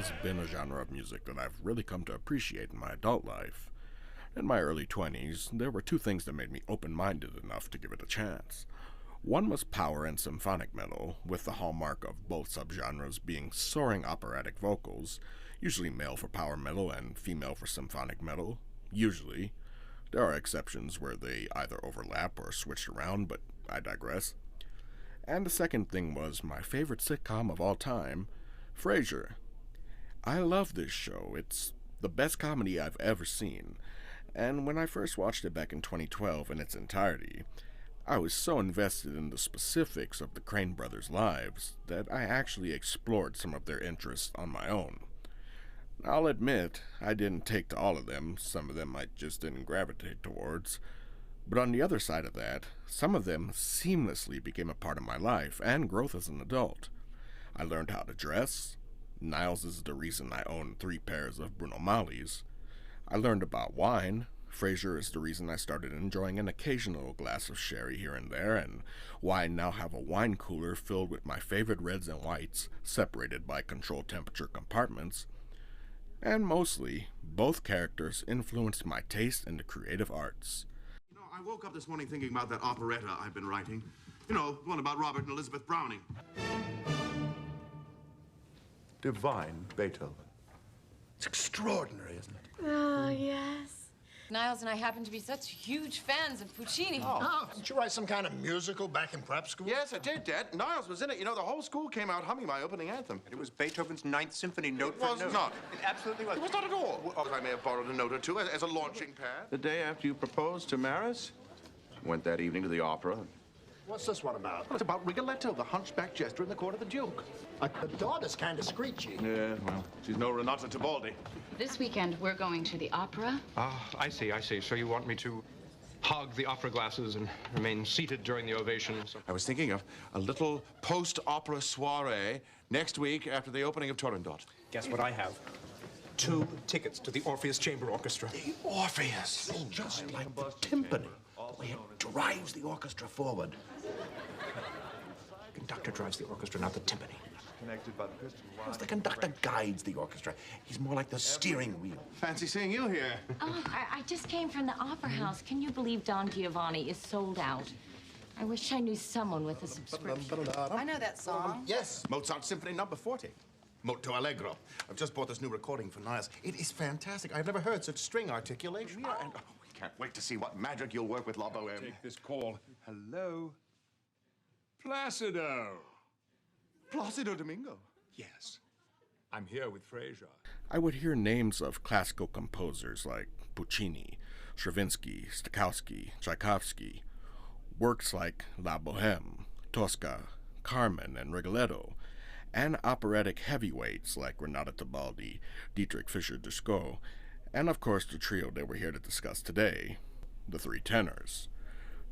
always been a genre of music that I've really come to appreciate in my adult life. In my early 20s, there were two things that made me open-minded enough to give it a chance. One was power and symphonic metal, with the hallmark of both subgenres being soaring operatic vocals, usually male for power metal and female for symphonic metal, usually. There are exceptions where they either overlap or switched around, but I digress. And the second thing was my favorite sitcom of all time, Frasier. I love this show. It's the best comedy I've ever seen. And when I first watched it back in 2012 in its entirety, I was so invested in the specifics of the Crane brothers' lives that I actually explored some of their interests on my own. I'll admit, I didn't take to all of them. Some of them I just didn't gravitate towards. But on the other side of that, some of them seamlessly became a part of my life and growth as an adult. I learned how to dress. Niles is the reason I own 3 pairs of Bruno Maglis. I learned about wine. Frasier is the reason I started enjoying an occasional glass of sherry here and there, and why I now have a wine cooler filled with my favorite reds and whites, separated by controlled temperature compartments. And mostly, both characters influenced my taste in the creative arts. I woke up this morning thinking about that operetta I've been writing. You know, the one about Robert and Elizabeth Browning. Divine Beethoven. It's extraordinary, isn't it? Oh, yes. Niles and I happen to be such huge fans of Puccini. Oh, didn't you write some kind of musical back in prep school? Yes, I did, Dad. Niles was in it. You know, the whole school came out humming my opening anthem. It was Beethoven's Ninth Symphony, note for note. It was not. It absolutely was. It was not at all. Well, I may have borrowed a note or two as a launching pad. The day after you proposed to Maris, went that evening to the opera. What's this one about? Well, it's about Rigoletto, the hunchback jester in the court of the Duke. The daughter's kind of screechy. Yeah, well, She's no Renata Tebaldi. This weekend, we're going to the opera. Ah, I see. So you want me to hog the opera glasses and remain seated during the ovation? I was thinking of a little post-opera soiree next week after the opening of Turandot. Guess what I have? 2 tickets to the Orpheus Chamber Orchestra. The Orpheus. It's just like the timpani. The way it drives the orchestra forward. The conductor drives the orchestra, not the timpani. Connected by the Christian Yes, the conductor guides the orchestra. He's more like the steering wheel. Fancy seeing you here. Oh, I just came from the Opera House. Can you believe Don Giovanni is sold out? I wish I knew someone with a subscription. I know that song. Yes. Mozart Symphony Number 40. Molto Allegro. I've just bought this new recording for Niles. It is fantastic. I've never heard such string articulation. Oh. And we can't wait to see what magic you'll work with La Boheme. Take this call. Hello? Placido. Placido Domingo. Yes. I'm here with Frasier. I would hear names of classical composers like Puccini, Stravinsky, Stokowski, Tchaikovsky, works like La Boheme, Tosca, Carmen, and Rigoletto, and operatic heavyweights like Renata Tebaldi, Dietrich Fischer-Dieskau, and of course the trio that we're here to discuss today, the 3 tenors.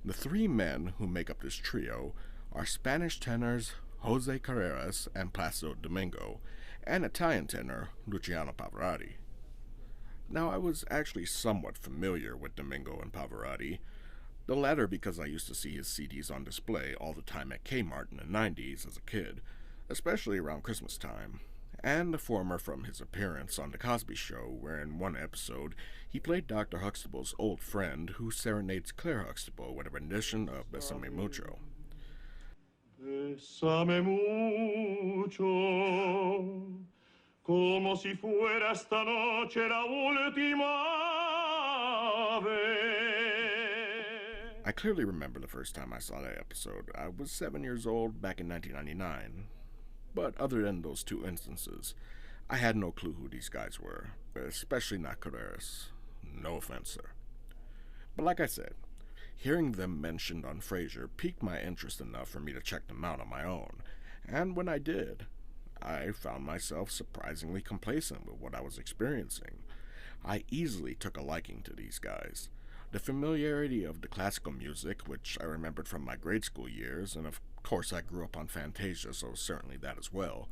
The 3 men who make up this trio are Spanish tenors Jose Carreras and Placido Domingo, and Italian tenor Luciano Pavarotti. Now, I was actually somewhat familiar with Domingo and Pavarotti, the latter because I used to see his CDs on display all the time at Kmart in the 90s as a kid, especially around Christmas time, and the former from his appearance on The Cosby Show, where in one episode he played Dr. Huxtable's old friend who serenades Claire Huxtable with a rendition of Besame Mucho. Bésame mucho, como si fuera esta noche la última vez. I clearly remember the first time I saw that episode. I was 7 years old back in 1999. But other than those 2 instances, I had no clue who these guys were, especially not Carreras. No offense, sir. But like I said, hearing them mentioned on Frasier piqued my interest enough for me to check them out on my own, and when I did, I found myself surprisingly complacent with what I was experiencing. I easily took a liking to these guys. The familiarity of the classical music, which I remembered from my grade school years, and of course I grew up on Fantasia, so certainly that as well,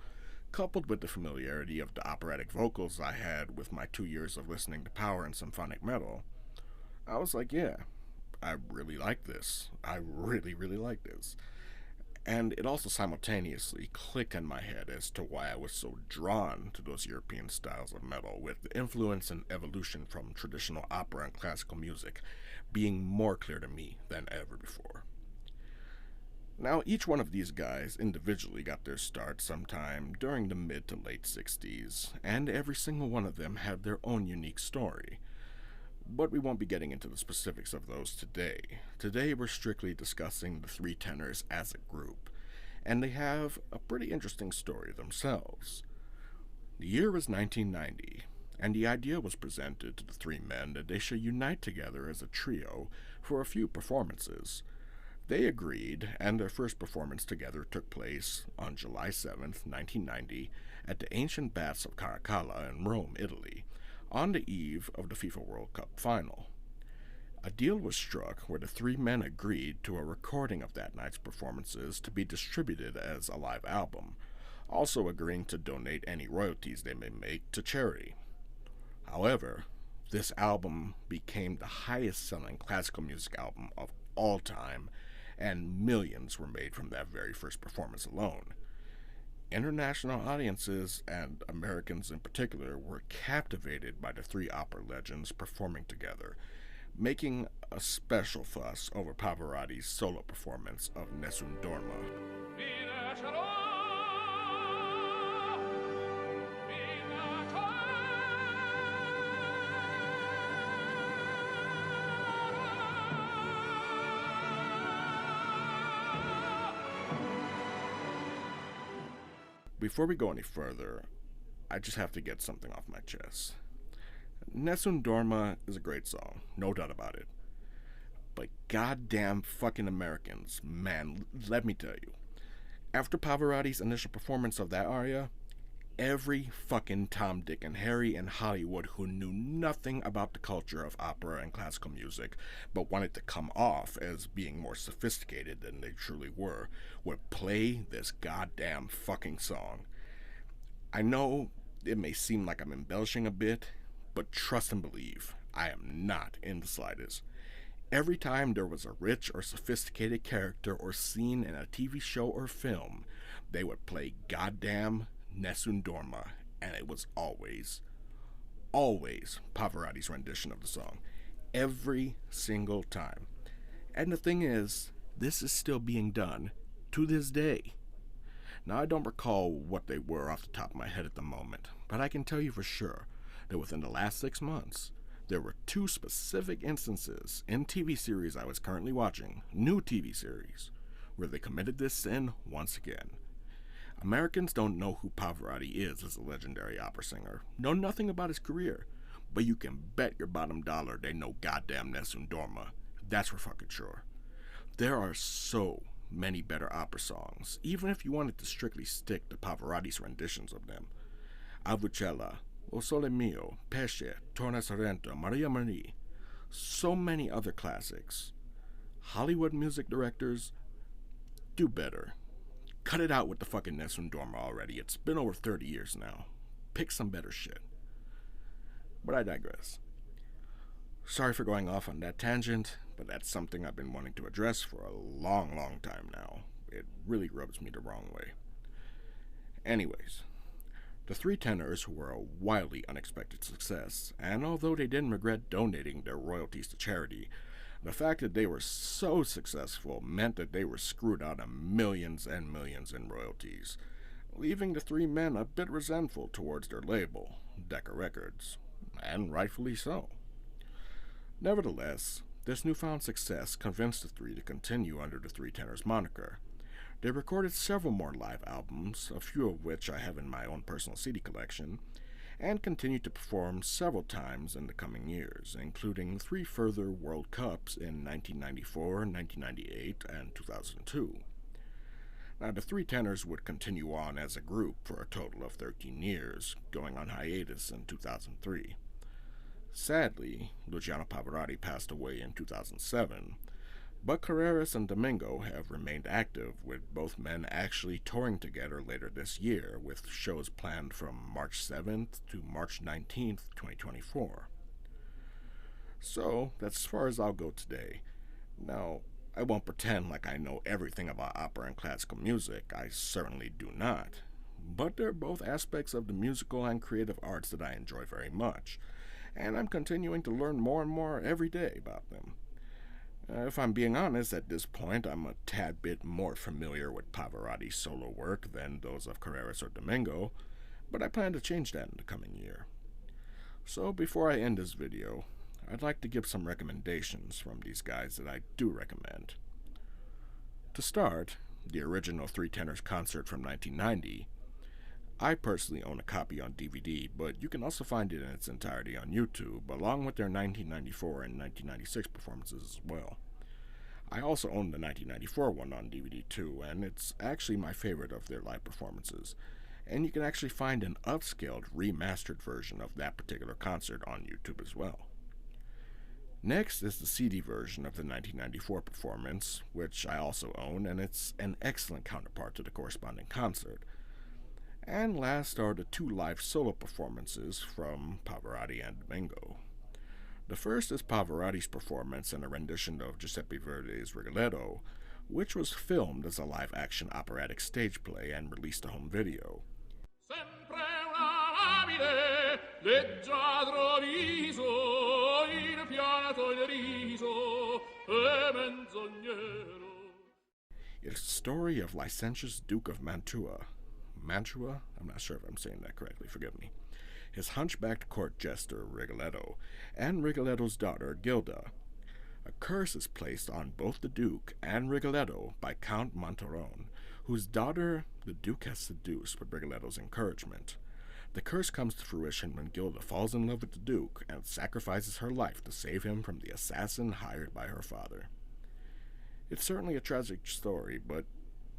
coupled with the familiarity of the operatic vocals I had with my 2 years of listening to power and symphonic metal, I was like, yeah, I really like this. I really, really like this. And it also simultaneously clicked in my head as to why I was so drawn to those European styles of metal, with the influence and evolution from traditional opera and classical music being more clear to me than ever before. Now, each one of these guys individually got their start sometime during the mid to late 60s, and every single one of them had their own unique story. But we won't be getting into the specifics of those today. Today we're strictly discussing the three tenors as a group, and they have a pretty interesting story themselves. The year was 1990, and the idea was presented to the three men that they should unite together as a trio for a few performances. They agreed, and their first performance together took place on July 7th, 1990, at the ancient baths of Caracalla in Rome, Italy, on the eve of the FIFA World Cup final. A deal was struck where the three men agreed to a recording of that night's performances to be distributed as a live album, also agreeing to donate any royalties they may make to charity. However, this album became the highest-selling classical music album of all time, and millions were made from that very first performance alone. International audiences, and Americans in particular, were captivated by the three opera legends performing together, making a special fuss over Pavarotti's solo performance of Nessun Dorma. Before we go any further, I just have to get something off my chest. Nessun Dorma is a great song, no doubt about it. But goddamn fucking Americans, man, let me tell you. After Pavarotti's initial performance of that aria, every fucking Tom, Dick, and Harry in Hollywood who knew nothing about the culture of opera and classical music, but wanted to come off as being more sophisticated than they truly were, would play this goddamn fucking song. I know it may seem like I'm embellishing a bit, but trust and believe, I am not in the slightest. Every time there was a rich or sophisticated character or scene in a TV show or film, they would play goddamn Nessun Dorma, and it was always Pavarotti's rendition of the song. Every single time. And the thing is, this is still being done to this day. Now, I don't recall what they were off the top of my head at the moment, but I can tell you for sure that within the last 6 months, there were 2 specific instances in TV series I was currently watching, new TV series, where they committed this sin once again. Americans don't know who Pavarotti is as a legendary opera singer, know nothing about his career, but you can bet your bottom dollar they know goddamn Nessun Dorma. That's for fucking sure. There are so many better opera songs, even if you wanted to strictly stick to Pavarotti's renditions of them. Avucella, O Sole Mio, Pesce, Torna Sorrento, Maria Marie. So many other classics. Hollywood music directors, do better. Cut it out with the fucking Nessun Dorma already. It's been over 30 years now. Pick some better shit. But I digress. Sorry for going off on that tangent, but that's something I've been wanting to address for a long time now. It really rubs me the wrong way. Anyways, the three tenors were a wildly unexpected success, and although they didn't regret donating their royalties to charity, the fact that they were so successful meant that they were screwed out of millions and millions in royalties, leaving the three men a bit resentful towards their label, Decca Records, and rightfully so. Nevertheless, this newfound success convinced the three to continue under the Three Tenors moniker. They recorded several more live albums, a few of which I have in my own personal CD collection, and continued to perform several times in the coming years, including 3 further World Cups in 1994, 1998, and 2002. Now, the Three Tenors would continue on as a group for a total of 13 years, going on hiatus in 2003. Sadly, Luciano Pavarotti passed away in 2007, but Carreras and Domingo have remained active, with both men actually touring together later this year, with shows planned from March 7th to March 19th, 2024. So, that's as far as I'll go today. Now, I won't pretend like I know everything about opera and classical music. I certainly do not. But they're both aspects of the musical and creative arts that I enjoy very much, and I'm continuing to learn more and more every day about them. If I'm being honest, at this point, I'm a tad bit more familiar with Pavarotti's solo work than those of Carreras or Domingo, but I plan to change that in the coming year. So before I end this video, I'd like to give some recommendations from these guys that I do recommend. To start, the original Three Tenors concert from 1990. I personally own a copy on DVD, but you can also find it in its entirety on YouTube, along with their 1994 and 1996 performances as well. I also own the 1994 one on DVD too, and it's actually my favorite of their live performances, and you can actually find an upscaled, remastered version of that particular concert on YouTube as well. Next is the CD version of the 1994 performance, which I also own, and it's an excellent counterpart to the corresponding concert. And last are the two live solo performances from Pavarotti and Domingo. The first is Pavarotti's performance in a rendition of Giuseppe Verdi's Rigoletto, which was filmed as a live-action operatic stage play and released a home video. Sempre una labile, leggiadro viso, infiato il riso, e menzognero. It's the story of licentious Duke of Mantua. Mantua? I'm not sure if I'm saying that correctly, forgive me. His hunchbacked court jester, Rigoletto, and Rigoletto's daughter, Gilda. A curse is placed on both the Duke and Rigoletto by Count Monterone, whose daughter the Duke has seduced with Rigoletto's encouragement. The curse comes to fruition when Gilda falls in love with the Duke and sacrifices her life to save him from the assassin hired by her father. It's certainly a tragic story, but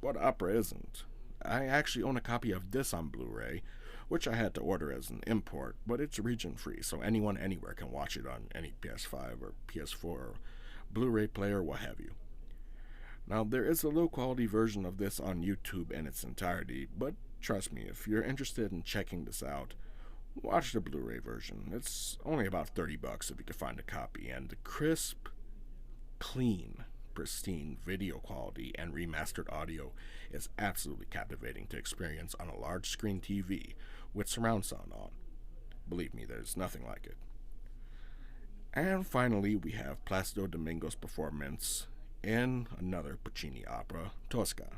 what opera isn't? I actually own a copy of this on Blu-ray, which I had to order as an import, but it's region-free, so anyone anywhere can watch it on any PS5 or PS4 or Blu-ray player, what have you. Now, there is a low-quality version of this on YouTube in its entirety, but trust me, if you're interested in checking this out, watch the Blu-ray version. It's only about $30 if you can find a copy, and the crisp, clean, pristine video quality and remastered audio is absolutely captivating to experience on a large screen TV with surround sound on. Believe me, there's nothing like it. And finally, we have Placido Domingo's performance in another Puccini opera, Tosca.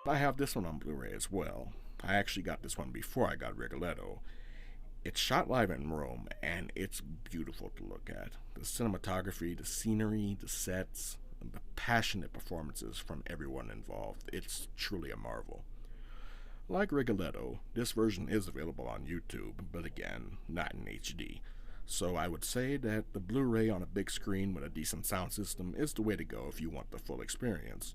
I have this one on Blu-ray as well. I actually got this one before I got Rigoletto. It's shot live in Rome, and it's beautiful to look at. The cinematography, the scenery, the sets, and the passionate performances from everyone involved. It's truly a marvel. Like Rigoletto, this version is available on YouTube, but again, not in HD. So I would say that the Blu-ray on a big screen with a decent sound system is the way to go if you want the full experience.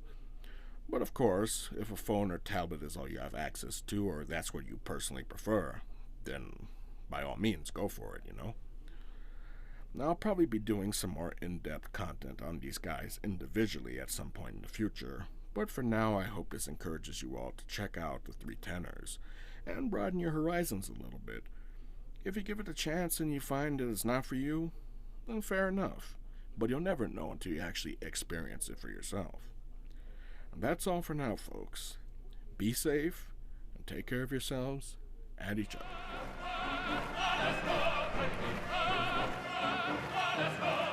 But of course, if a phone or tablet is all you have access to, or that's what you personally prefer, then by all means, go for it, you know? Now, I'll probably be doing some more in-depth content on these guys individually at some point in the future, but for now, I hope this encourages you all to check out the Three Tenors and broaden your horizons a little bit. If you give it a chance and you find that it's not for you, then fair enough, but you'll never know until you actually experience it for yourself. And that's all for now, folks. Be safe, and take care of yourselves and each other. Let's go!